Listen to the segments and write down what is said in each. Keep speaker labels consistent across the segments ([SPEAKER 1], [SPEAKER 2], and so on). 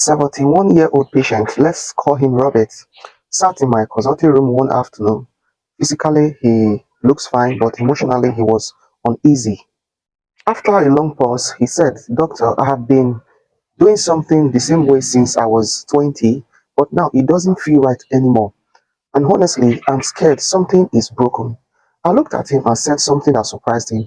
[SPEAKER 1] 71-year-old patient, let's call him Robert, sat in my consulting room one afternoon. Physically, he looks fine, but emotionally, he was uneasy. After a long pause, he said, "Doctor, I have been doing something the same way since I was 20, but now it doesn't feel right anymore. And honestly, I'm scared something is broken." I looked at him and said something that surprised him.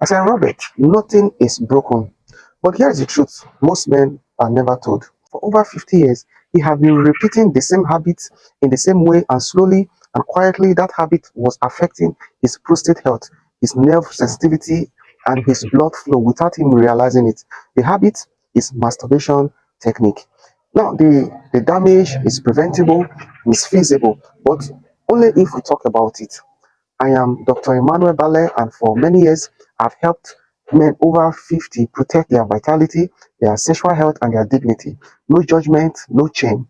[SPEAKER 1] I said, "Robert, nothing is broken. But here's the truth most men are never told. For over 50 years, he had been repeating the same habits in the same way, and slowly and quietly, that habit was affecting his prostate health, his nerve sensitivity, and his blood flow without him realizing it. The habit is masturbation technique. Now, the damage is preventable, is feasible, but only if we talk about it. I am Dr. Emmanuel Bale, and for many years, I've helped men over 50 protect their vitality, their sexual health, and their dignity. No judgment, no shame,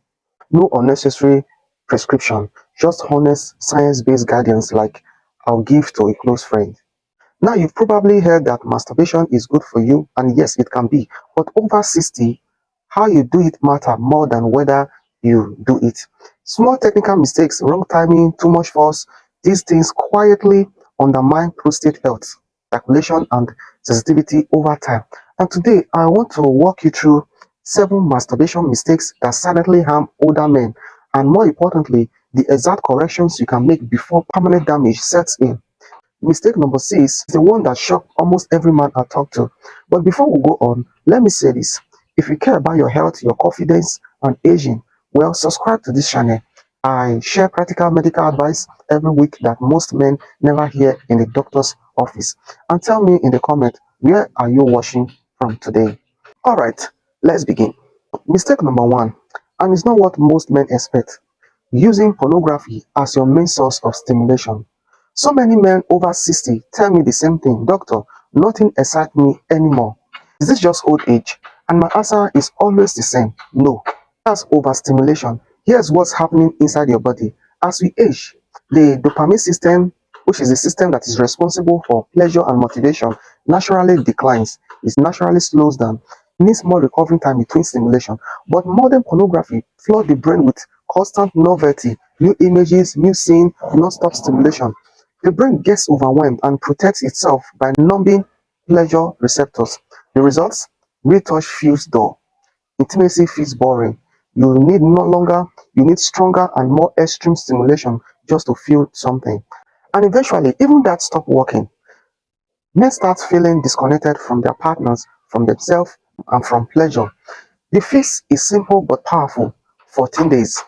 [SPEAKER 1] no unnecessary prescription, just honest, science based guidance like I'll give to a close friend. Now, you've probably heard that masturbation is good for you, and yes, it can be, but over 60, how you do it matter more than whether you do it. Small technical mistakes, wrong timing, too much force, these things quietly undermine prostate health, ejaculation, and sensitivity over time. And today, I want to walk you through 7 masturbation mistakes that silently harm older men, and more importantly, the exact corrections you can make before permanent damage sets in. Mistake number 6 is the one that shocked almost every man I talk to. But before we go on, let me say this. If you care about your health, your confidence, and aging, well, subscribe to this channel. I share practical medical advice every week that most men never hear in the doctor's office. And tell me in the comment, where are you watching from today? Alright, let's begin. Mistake number 1, and it's not what most men expect: using pornography as your main source of stimulation. So many men over 60 tell me the same thing: "Doctor, nothing excites me anymore. Is this just old age?" And my answer is always the same: no. That's overstimulation. Here's what's happening inside your body. As we age, the dopamine system, which is the system that is responsible for pleasure and motivation, naturally declines. It naturally slows down. It needs more recovery time between stimulation. But modern pornography floods the brain with constant novelty, new images, new scene, non-stop stimulation. The brain gets overwhelmed and protects itself by numbing pleasure receptors. The results? Real touch feels dull. Intimacy feels boring. You need no longer, you need stronger and more extreme stimulation just to feel something. And eventually, even that stops working. Men start feeling disconnected from their partners, from themselves, and from pleasure. The fix is simple but powerful. 14 days.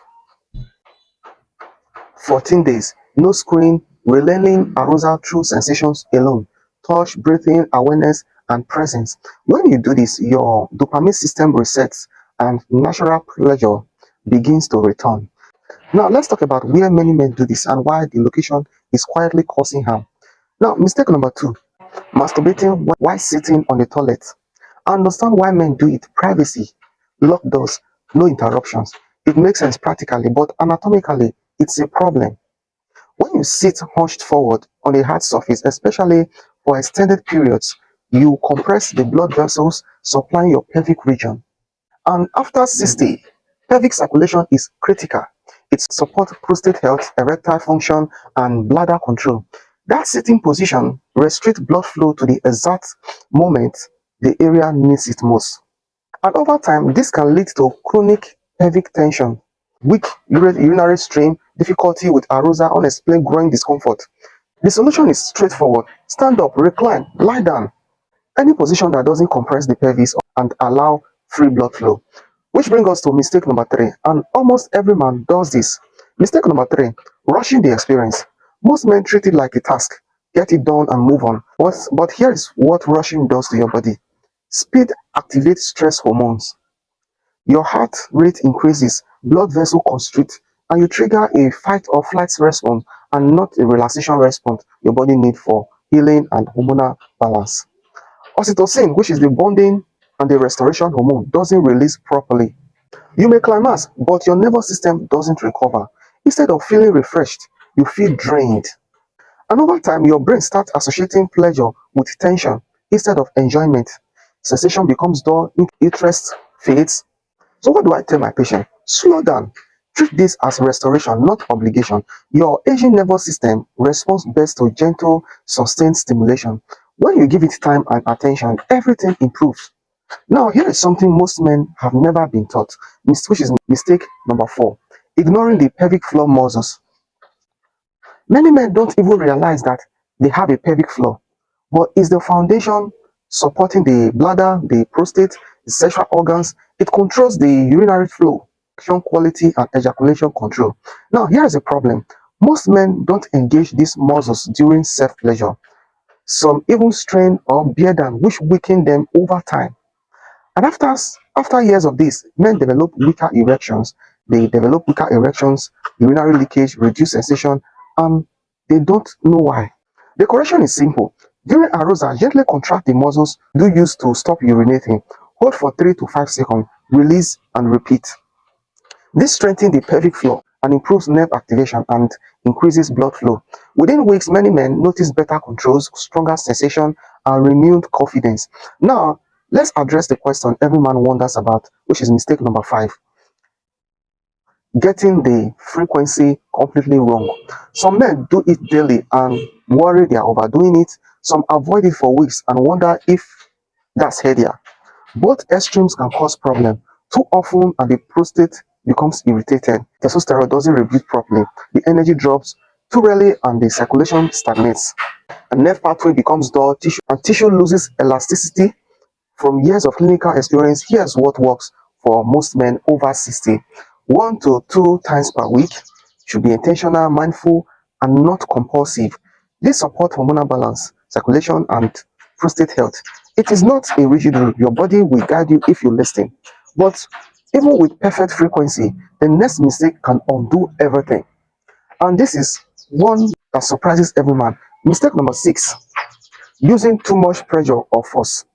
[SPEAKER 1] 14 days. No screen, relentless arousal through sensations alone. Touch, breathing, awareness, and presence. When you do this, your dopamine system resets and natural pleasure begins to return. Now, let's talk about where many men do this and why the location is quietly causing harm. Now, mistake number 2: masturbating while sitting on the toilet. I understand why men do it: privacy, locked doors, no interruptions. It makes sense practically, but anatomically, it's a problem. When you sit hunched forward on a hard surface, especially for extended periods, you compress the blood vessels supplying your pelvic region. And after 60, pelvic circulation is critical. It supports prostate health, erectile function, and bladder control. That sitting position restricts blood flow to the exact moment the area needs it most. And over time, this can lead to chronic pelvic tension, weak urinary stream, difficulty with arousal, unexplained growing discomfort. The solution is straightforward: stand up, recline, lie down. Any position that doesn't compress the pelvis and allow free blood flow. Which brings us to mistake number 3, and almost every man does this. Mistake number 3: rushing the experience. Most men treat it like a task, get it done and move on. But here is what rushing does to your body. Speed activates stress hormones. Your heart rate increases, blood vessel constrict, and you trigger a fight or flight response and not a relaxation response your body needs for healing and hormonal balance. Oxytocin, which is the bonding and the restoration hormone, doesn't release properly. You may climax, but your nervous system doesn't recover. Instead of feeling refreshed, you feel drained. And over time, your brain starts associating pleasure with tension instead of enjoyment. Sensation becomes dull, interest fades, So what do I tell my patient? Slow down. Treat this as restoration, not obligation. Your aging nervous system responds best to gentle, sustained stimulation. When you give it time and attention, everything improves. Now, here is something most men have never been taught, which is mistake number 4, ignoring the pelvic floor muscles. Many men don't even realize that they have a pelvic floor, but it's the foundation supporting the bladder, the prostate, the sexual organs. It controls the urinary flow, erection quality, and ejaculation control. Now, here's the problem. Most men don't engage these muscles during self-pleasure. Some even strain or bear down, which weaken them over time. And after years of this, men develop weaker erections. They develop weaker erections, urinary leakage, reduced sensation, and they don't know why. The correction is simple. During arousal, gently contract the muscles you use to stop urinating. Hold for 3 to 5 seconds, release and repeat. This strengthens the pelvic floor and improves nerve activation and increases blood flow. Within weeks, many men notice better controls, stronger sensation, and renewed confidence. Now, let's address the question every man wonders about, which is mistake number 5, getting the frequency completely wrong. Some men do it daily and worry they are overdoing it. Some avoid it for weeks and wonder if that's healthier. Both extremes can cause problems. Too often and the prostate becomes irritated. Testosterone doesn't rebuild properly. The energy drops too rarely and the circulation stagnates. A nerve pathway becomes dull, tissue loses elasticity. From years of clinical experience, here's what works for most men over 60. 1 to 2 times per week. Should be intentional, mindful, and not compulsive. This supports hormonal balance, circulation, and prostate health. It is not a rigid rule. Your body will guide you if you listen. But even with perfect frequency, the next mistake can undo everything. And this is one that surprises every man. Mistake number 6, using too much pressure or force.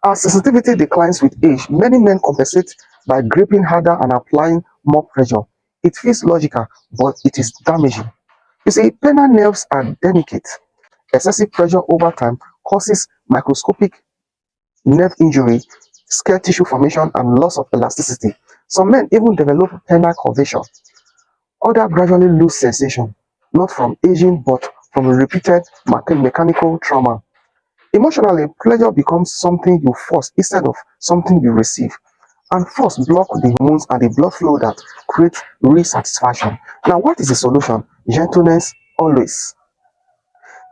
[SPEAKER 1] As sensitivity declines with age, many men compensate by gripping harder and applying more pressure. It feels logical, but it is damaging. You see, penile nerves are delicate. Excessive pressure over time causes microscopic nerve injury, scar tissue formation, and loss of elasticity. Some men even develop penile curvature. Others gradually lose sensation, not from aging, but from repeated mechanical trauma. Emotionally, pleasure becomes something you force instead of something you receive. And force block the hormones and the blood flow that creates real satisfaction. Now, what is the solution? Gentleness always.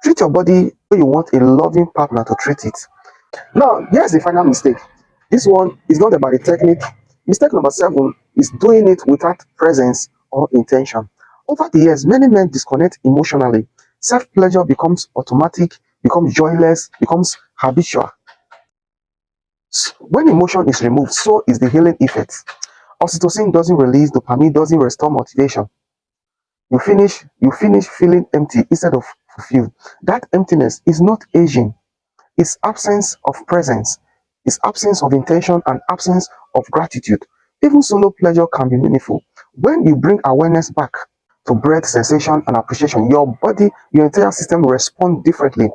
[SPEAKER 1] Treat your body when you want a loving partner to treat it. Now, here's the final mistake. This one is not about the technique. Mistake number 7 is doing it without presence or intention. Over the years, many men disconnect emotionally. Self-pleasure becomes automatic, becomes joyless, becomes habitual. When emotion is removed, so is the healing effect. Oxytocin doesn't release, dopamine doesn't restore motivation. You finish feeling empty instead of fulfilled. That emptiness is not aging. It's absence of presence. It's absence of intention and absence of gratitude. Even solo pleasure can be meaningful. When you bring awareness back to breath, sensation, and appreciation, your body, your entire system respond differently.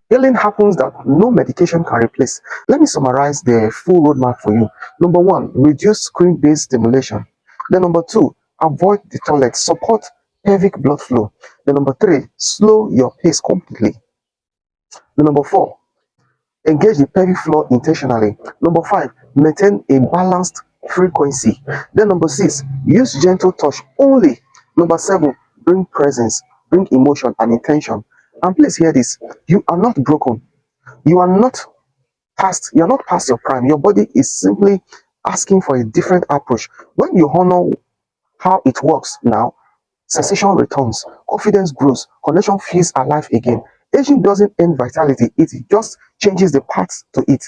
[SPEAKER 1] Healing happens that no medication can replace. Let me summarize the full roadmap for you. Number 1, reduce screen-based stimulation. Then number 2, avoid the toilet, support pelvic blood flow. Then number 3, slow your pace completely. Then number 4, engage the pelvic floor intentionally. Number 5, maintain a balanced frequency. Then number 6, use gentle touch only. Number 7, bring presence, bring emotion and intention. And please hear this, you are not broken. You are not past your prime. Your body is simply asking for a different approach. When you honor how it works now, sensation returns, confidence grows, connection feels alive again. Aging doesn't end vitality, it just changes the path to it.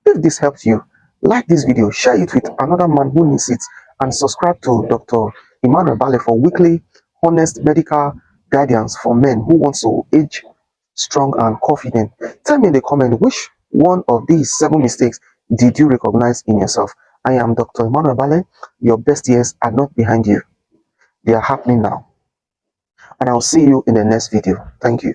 [SPEAKER 1] If this helped you, like this video, share it with another man who needs it, and subscribe to Dr. Emmanuel Bale for weekly, honest medical guidance for men who want to age strong and confident. Tell me in the comment which one of these 7 mistakes did you recognize in yourself. I am Dr. Emmanuel Bale. Your best years are not behind you. They are happening now. And I'll see you in the next video. Thank you.